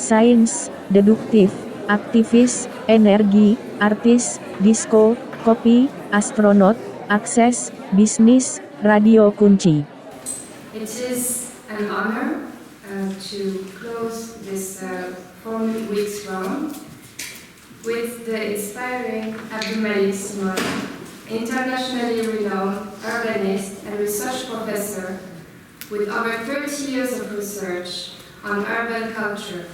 sains, deduktif, aktivis, energi, artis, disco, kopi, astronaut, akses, bisnis, Radio KUNCI. It is an honor to close this 4 weeks round with the inspiring AbdouMaliq Simone, internationally renowned urbanist and research professor with over 30 years of research on urban culture.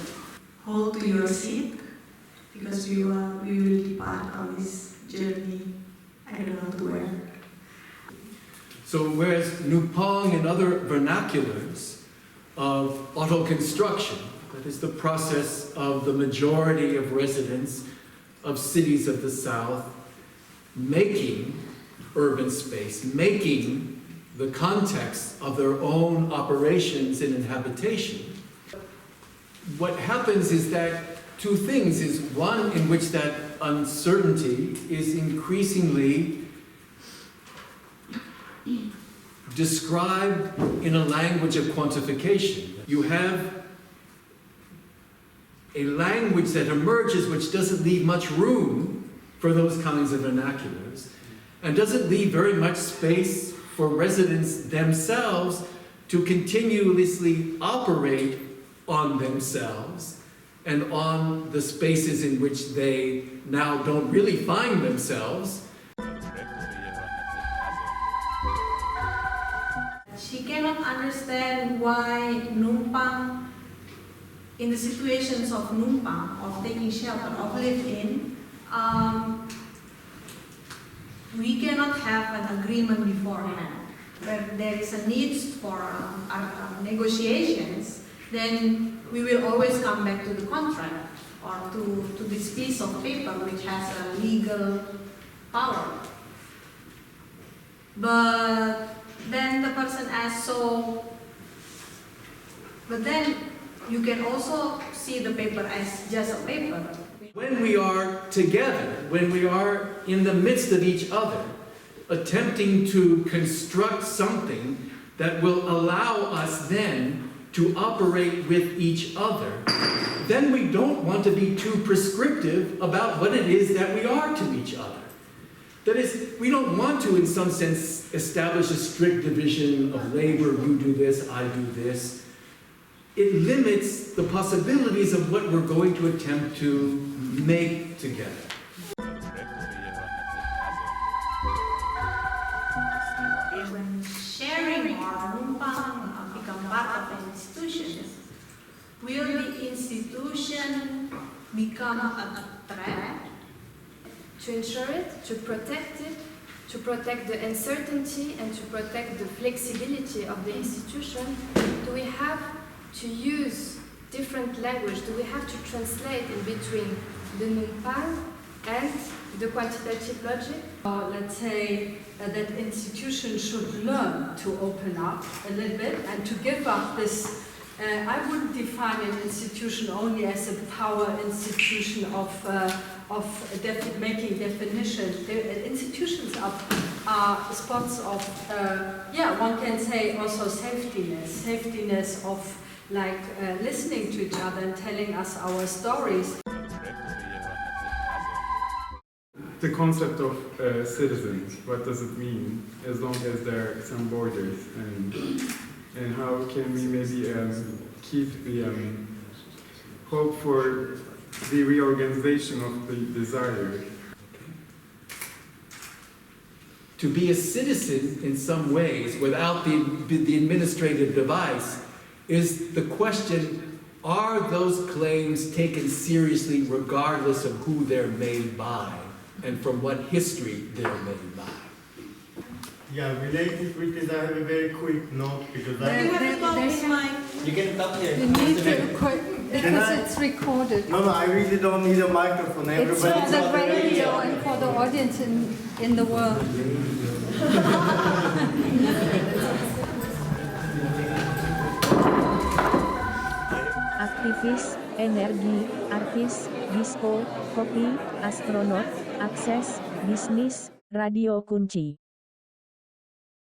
Hold to your seat, because we will depart on this journey. I don't know to where. So whereas Numpang and other vernaculars of auto construction, that is the process of the majority of residents of cities of the South making urban space, making the context of their own operations and habitation, what happens is that two things is one in which that uncertainty is increasingly described in a language of quantification. You have a language that emerges which doesn't leave much room for those kinds of vernaculars and doesn't leave very much space for residents themselves to continuously operate on themselves and on the spaces in which they now don't really find themselves. She cannot understand why Numpang, in the situations of Numpang, of taking shelter, of live-in, we cannot have an agreement beforehand. Where there is a need for negotiations, then we will always come back to the contract or to this piece of paper which has a legal power. But then the person asks, but then you can also see the paper as just a paper. When we are together, when we are in the midst of each other, attempting to construct something that will allow us then to operate with each other, then we don't want to be too prescriptive about what it is that we are to each other. That is, we don't want to, in some sense, establish a strict division of labor, you do this, I do this. It limits the possibilities of what we're going to attempt to make together. When sharing or Numpang become part of an institution, will the institution become a threat? To ensure it, to protect it, to protect the uncertainty and to protect the flexibility of the institution, do we have to use different language? Do we have to translate in between the Numpang and the quantitative logic? Let's say that institutions should learn to open up a little bit and to give up this. I wouldn't define an institution only as a power institution of making definitions. Institutions are spots of, one can say also safetiness of like listening to each other and telling us our stories. The concept of citizens, what does it mean, as long as there are some borders, and how can we maybe keep the hope for the reorganization of the desire? To be a citizen in some ways without the administrative device is the question, are those claims taken seriously regardless of who they're made by and from what history they're made by? Yeah, related with this, I have a very quick note because You have to go behind. You can come here. You need to because it's recorded. No, I really don't need a microphone. It's for Everybody's the on the radio and for the audience in the world. Aktivis, energi, artis, disco, kopi, astronaut, akses, bisnis, Radio KUNCI.